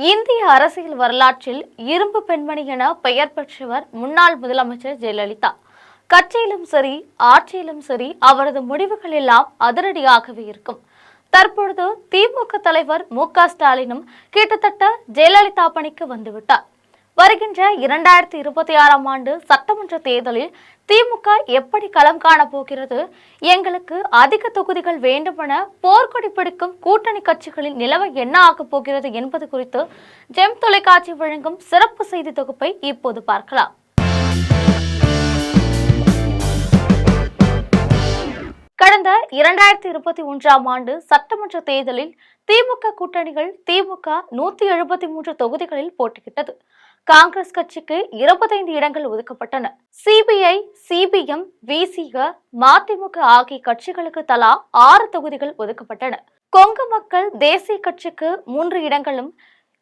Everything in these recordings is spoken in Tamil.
இந்திய அரசியல் வரலாற்றில் இரும்பு பெண்மணி என பெயர் பெற்றவர் முன்னாள் முதலமைச்சர் ஜெயலலிதா. கட்சியிலும் சரி, ஆட்சியிலும் சரி, அவரது முடிவுகள் எல்லாம் அதிரடியாகவே இருக்கும். தற்பொழுது திமுக தலைவர் மு.க.ஸ்டாலினும் கிட்டத்தட்ட ஜெயலலிதா பணிக்கு வந்துவிட்டார். வருகின்ற 2026ஆம் ஆண்டு சட்டமன்ற தேர்தலில் திமுக எப்படி களம் காண போகிறது, எங்களுக்கு அதிக தொகுதிகள் வேண்டுமென போர்க்கொடி பிடிக்கும் கூட்டணி கட்சிகளின் நிலைமை என்ன ஆகப் போகிறது என்பது குறித்து ஜெம் தொலைக்காட்சி வழங்கும் சிறப்பு செய்தி தொகுப்பை இப்போது பார்க்கலாம். கடந்த 2021ஆம் ஆண்டு சட்டமன்ற தேர்தலில் திமுக கூட்டணிகள் திமுக 173 தொகுதிகளில் போட்டியிட்டது. காங்கிரஸ் கட்சிக்கு 25 இடங்கள் ஒதுக்கப்பட்டன. சிபிஐ, சிபிஎம், விசிக, மதிமுக ஆகிய கட்சிகளுக்கு தலா 6 தொகுதிகள் ஒதுக்கப்பட்டன. கொங்கு மக்கள் தேசிய கட்சிக்கு 3 இடங்களும்,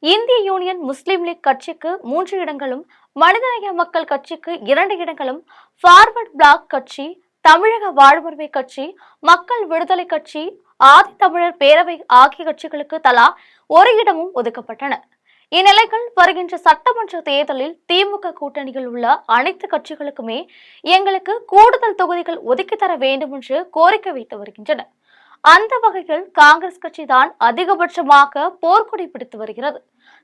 இந்திய யூனியன் முஸ்லிம் லீக் கட்சிக்கு 3 இடங்களும், மனிதநேய மக்கள் கட்சிக்கு 2 இடங்களும், ஃபார்வர்ட் பிளாக் கட்சி, தமிழக வாழ்வுரிமை கட்சி, மக்கள் விடுதலை கட்சி, ஆதி தமிழர் பேரவை ஆகிய கட்சிகளுக்கு தலா 1 இடமும் ஒதுக்கப்பட்டன. இந்நிலையில் வருகின்ற சட்டமன்ற தேர்தலில் திமுக கூட்டணியில் உள்ள அனைத்து கட்சிகளுக்குமே எங்களுக்கு கூடுதல் தொகுதிகள் ஒதுக்கி தர வேண்டும் என்று கோரிக்கை வைத்து வருகின்றன. அந்த வகையில் காங்கிரஸ் கட்சி தான் அதிகபட்சமாக போர்க்கொடி பிடித்து வருகிறது.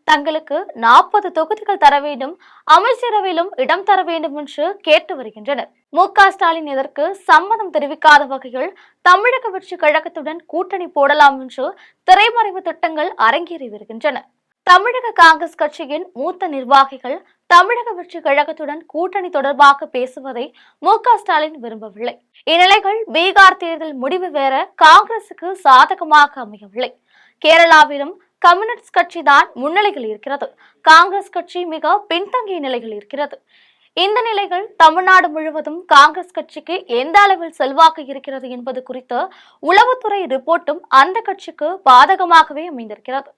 தங்களுக்கு 40 தொகுதிகள் தர வேண்டும், அமைச்சரவையிலும் இடம் தர வேண்டும் என்று கேட்டு வருகின்றனர். மு.க.ஸ்டாலின் இதற்கு சம்மதம் தெரிவிக்காத வகையில் தமிழக வெற்றி கழகத்துடன் கூட்டணி போடலாம் என்று திரைமறைவு திட்டங்கள் அரங்கேறி வருகின்றன. தமிழக காங்கிரஸ் கட்சியின் மூத்த நிர்வாகிகள் தமிழக வெற்றி கழகத்துடன் கூட்டணி தொடர்பாக பேசுவதை மு.க.ஸ்டாலின் விரும்பவில்லை. இந்நிலையில் பீகார் தேர்தல் முடிவு வேற காங்கிரசுக்கு சாதகமாக அமையவில்லை. கேரளாவிலும் கம்யூனிஸ்ட் கட்சி தான் முன்னிலையில் இருக்கிறது. காங்கிரஸ் கட்சி மிக பின்தங்கிய நிலையில் இருக்கிறது. இந்த நிலையில் தமிழ்நாடு முழுவதும் காங்கிரஸ் கட்சிக்கு எந்த அளவில் செல்வாக்கு இருக்கிறது என்பது குறித்து உளவுத்துறை ரிப்போர்ட்டும் அந்த கட்சிக்கு பாதகமாகவே அமைந்திருக்கிறது.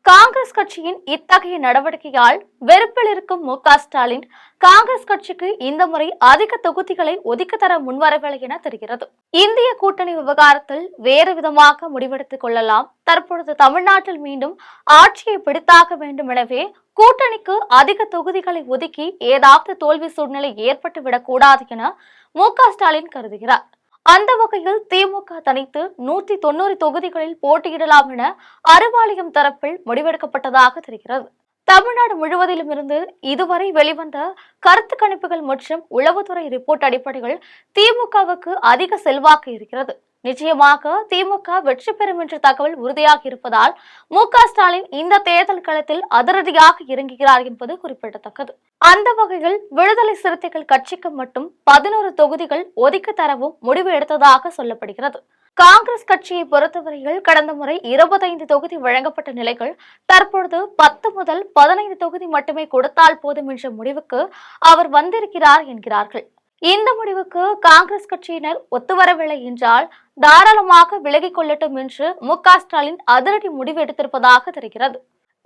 காங்கிரஸ் கட்சியின் இத்தகைய நடவடிக்கையால் வெறுப்பில் இருக்கும் மு.க.ஸ்டாலின் காங்கிரஸ் கட்சிக்கு இந்த முறை அதிக தொகுதிகளை ஒதுக்கி தர முன்வரவில்லை என தெரிகிறது. இந்திய கூட்டணி விவகாரத்தில் வேறு விதமாக முடிவெடுத்துக் கொள்ளலாம். தற்பொழுது தமிழ்நாட்டில் மீண்டும் ஆட்சியை பிடித்தாக வேண்டும். எனவே கூட்டணிக்கு அதிக தொகுதிகளை ஒதுக்கி ஏதாவது தோல்வி சூழ்நிலை ஏற்பட்டுவிடக் கூடாது என மு.க.ஸ்டாலின் கருதுகிறார். அந்த வகையில் திமுக தனித்து 190 தொகுதிகளில் போட்டியிடலாம் என அறிவாலயம் தரப்பில் முடிவெடுக்கப்பட்டதாக தெரிகிறது. தமிழ்நாடு முழுவதிலும் இருந்து இதுவரை வெளிவந்த கருத்து கணிப்புகள் மற்றும் உளவுத்துறை ரிப்போர்ட் அடிப்படையில் திமுகவுக்கு அதிக செல்வாக்கு இருக்கிறது. நிச்சயமாக திமுக வெற்றி பெறும் என்ற தகவல் உறுதியாக இருப்பதால் மு.க.ஸ்டாலின் இந்த தேர்தல் களத்தில் அதிரடியாக இறங்குகிறார் என்பது குறிப்பிடத்தக்கது. அந்த வகையில் விடுதலை சிறுத்தைகள் கட்சிக்கு மட்டும் 11 தொகுதிகள் ஒதுக்கி தரவும் முடிவு எடுத்ததாக சொல்லப்படுகிறது. காங்கிரஸ் கட்சியை பொறுத்தவரையில் கடந்த முறை 25 தொகுதி வழங்கப்பட்ட நிலையில் தற்பொழுது 10 முதல் 15 தொகுதி மட்டுமே கொடுத்தால் போதும் என்ற முடிவுக்கு அவர் வந்திருக்கிறார் என்கிறார்கள். இந்த முடிவுக்கு காங்கிரஸ் கட்சியினர் ஒத்துவரவில்லை என்றால் தாராளமாக விலகிக் கொள்ளட்டும் என்று மு.க.ஸ்டாலின் அதிரடி முடிவு எடுத்திருப்பதாக தெரிகிறது.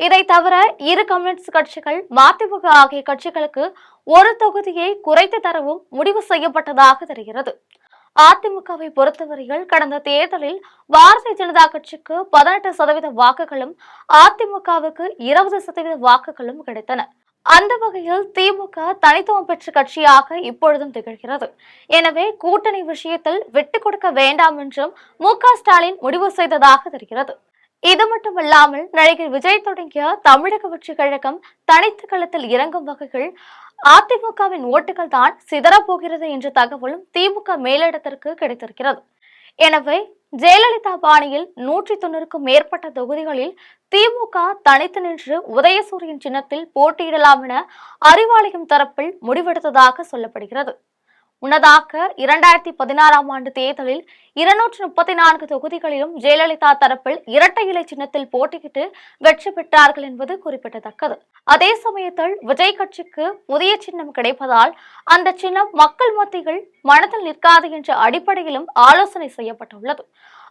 இதை தவிர இரு கம்யூனிஸ்ட் கட்சிகள், மதிமுக ஆகிய கட்சிகளுக்கு 1 தொகுதியை குறைத்து தரவும் முடிவு செய்யப்பட்டதாக தெரிகிறது. அதிமுகவை பொறுத்தவரையில் கடந்த தேர்தலில் பாரதிய ஜனதா கட்சிக்கு 18% வாக்குகளும், அதிமுகவுக்கு 20% வாக்குகளும் கிடைத்தன. அந்த வகையில் திமுக தனித்துவம் பெற்ற கட்சியாக இப்பொழுதும் திகழ்கிறது. எனவே கூட்டணி விஷயத்தில் விட்டுக் கொடுக்க வேண்டாம் என்றும் மு.க.ஸ்டாலின் முடிவு செய்ததாக தெரிகிறது. இது மட்டுமல்லாமல் நடிகர் விஜய் தொடங்கிய தமிழக வெற்றி கழகம் தனித்து களத்தில் இறங்கும் வகையில் அதிமுகவின் ஓட்டுகள் தான் சிதறப்போகிறது என்ற தகவலும் திமுக மேலிடத்திற்கு கிடைத்திருக்கிறது. எனவே ஜெயலலிதா பாணியில் 190க்கும் மேற்பட்ட தொகுதிகளில் திமுக தனித்து நின்று உதயசூரியன் சின்னத்தில் போட்டியிடலாம் என அறிவாலயம் தரப்பில் முடிவெடுத்ததாக சொல்லப்படுகிறது. முன்னதாக 2016ஆம் ஆண்டு தேர்தலில் 234 தொகுதிகளிலும் ஜெயலலிதா தரப்பில் இரட்டை இலை சின்னத்தில் போட்டியிட்டு வெற்றி பெற்றார்கள் என்பது குறிப்பிடத்தக்கது. அதே சமயத்தில் விஜய் கட்சிக்கு புதிய சின்னம் கிடைப்பதால் அந்த சின்னம் மக்கள் மத்தியில் மனதில் நிற்காது என்ற அடிப்படையிலும் ஆலோசனை செய்யப்பட்டுள்ளது.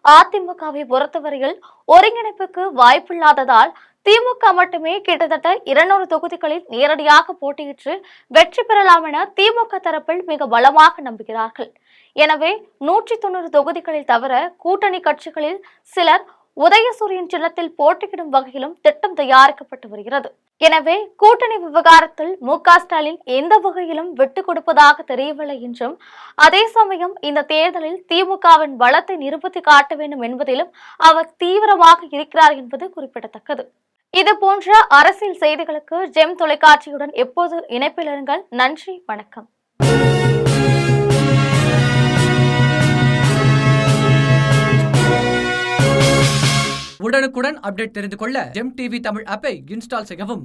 அதிமுகவை பொறுத்தவரையில் ஒருங்கிணைப்புக்கு வாய்ப்பில்லாததால் திமுக மட்டுமே கிட்டத்தட்ட 200 தொகுதிகளில் நேரடியாக போட்டியிட்டு வெற்றி பெறலாம் என திமுக தரப்பில் மிக பலமாக நம்புகிறார்கள். எனவே 190 தொகுதிகளில் தவிர கூட்டணி கட்சிகளில் சிலர் உதயசூரியன் சின்னத்தில் போட்டியிடும் வகையிலும் திட்டம் தயாரிக்கப்பட்டு வருகிறது. எனவே கூட்டணி விவகாரத்தில் மு.க. ஸ்டாலின் எந்த வகையிலும் விட்டுக் கொடுப்பதாக தெரியவில்லை என்றும், அதே சமயம் இந்த தேர்தலில் திமுகவின் பலத்தை நிரூபித்து காட்ட வேண்டும் என்பதிலும் அவர் தீவிரமாக இருக்கிறார் என்பது குறிப்பிடத்தக்கது. இது போன்ற அரசியல் செய்திகளுக்கு ஜெம் தொலைக்காட்சியுடன் எப்போது இணைப்பில் இருங்கள். நன்றி, வணக்கம். உடனுக்குடன் அப்டேட் தெரிந்து கொள்ள ஜெம் டிவி தமிழ் ஆப்பை இன்ஸ்டால் செய்யவும்.